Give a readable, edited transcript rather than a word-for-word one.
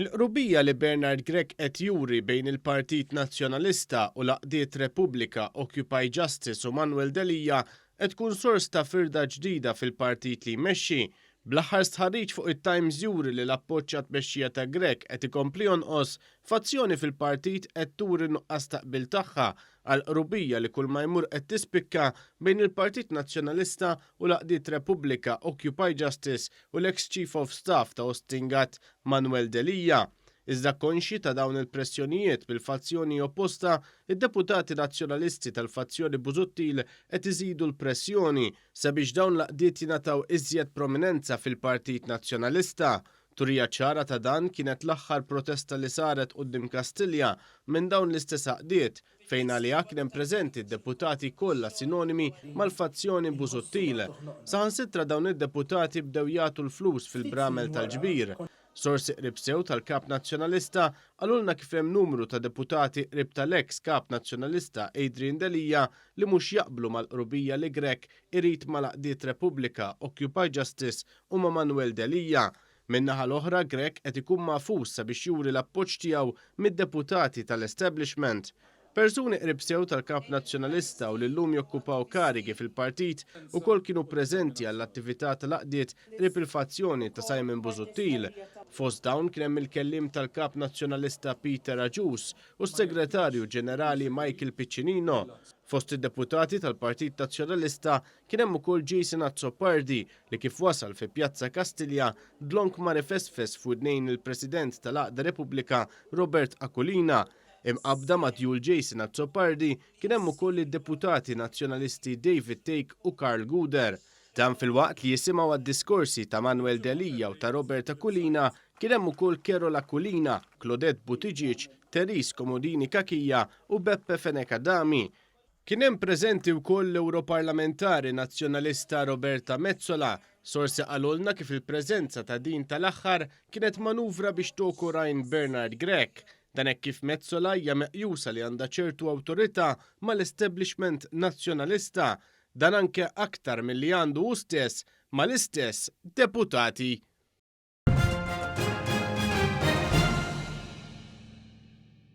Il-qrubija li Bernard Grech qed juri bejn il-Partit Nazzjonalista u l-Aqdiet Repubblika Occupy Justice u Manuel Delija qed tkun sors ta' firda ġdida fil-partit li jmexxi. Bl-aħħar stħarriġ fuq it-Times juri li l-appoġġ għat-tmexxija ta' Grech qed ikompli jonqos fazzjoni fil-partit qed turi nuqqas taqbil tagħha għal qrubija li kull ma jmur qed tispikka bejn il-Partit Nazzjonalista u l-Aqdiet Repubblika Occupy Justice u l-ex Chief of Staff ta' Ostingat Manuel Delija. Iżda konxi ta' dawn il-pressjonijiet bil-fazzjoni opposta, id-deputati nazzjonalisti tal-fazzjoni Busuttil qed iżidu l-pressjoni sabiex dawn l-Aqdiet jingħataw iżjed prominenza fil-Partit Nazzjonalista. Turija ċara ta' dan kienet l-aħħar protesta li saret quddiem Kastilja minn dawn l-istess Aqdiet fejn għaliha kien hemm preżenti d-deputati kollha sinonimi mal-fazzjoni Busuttil. Saħansitra dawn id-deputati bdew jagħtu l-flus fil-bramel tal-ġbir. Sorsi qrib sew tal-Kap Nazzjonalista għalulna kif hemm numru ta' deputati qrib tal-ex Kap Nazzjonalista Adrian Delija li mhux jaqblu mal-qrubija li Grech irid mal-Aqdiet Repubblika Occupy Justice u ma' Manuel Delija. Min-naħa l-oħra Grech qed ikun magħfus sabiex juri l-appoġġ tiegħu mid-deputati tal-establishment. Persuni qrib sew tal-Kap Nazzjonalista u li llum jokkupaw karigi fil-partit ukoll kienu preżenti għall-attività tal-Aqdiet qrib il-fazzjoni ta' Simon Busuttil. Fost dawn kien hemm il-kellim tal-Kap Nazzjonalista Peter Agius u s-Segretarju Ġenerali Michael Piccinino. Fost id-deputati tal-Partit Nazzjonalista kien hemm ukoll Jason Azzopardi li kif wasal fi Pjazza Kastilja dlonk ma refesfes f'widnejn il-President tal-Aqda Repubblika Robert Akulina. Imqabda ma' djul Jason Azzopardi kien hemm ukoll id-deputati nazzjonalisti David Take u Karl Guder. Dan fil-waqt li jisimgħu għad-diskorsi ta' Manuel Delija u ta' Robert Akulina kien hemm ukoll Carol Akulina, Claudette Buttigieg, Therese Comodini Kakija u Beppe Fenekadami. Kien hemm preżenti wkoll l-Europarlamentari Nazzjonalista Roberta Mezzola. Sorsi qalulna kif il-preżenza ta' din tal-aħħar kienet manuvra biex toku rajn Bernard Grech. Dan hekk kif Mezzola hija meqjusa li għandha ċertu awtorità mal-establishment nazzjonalista. Dan anke aktar milli għandu hu stess mal-istess deputati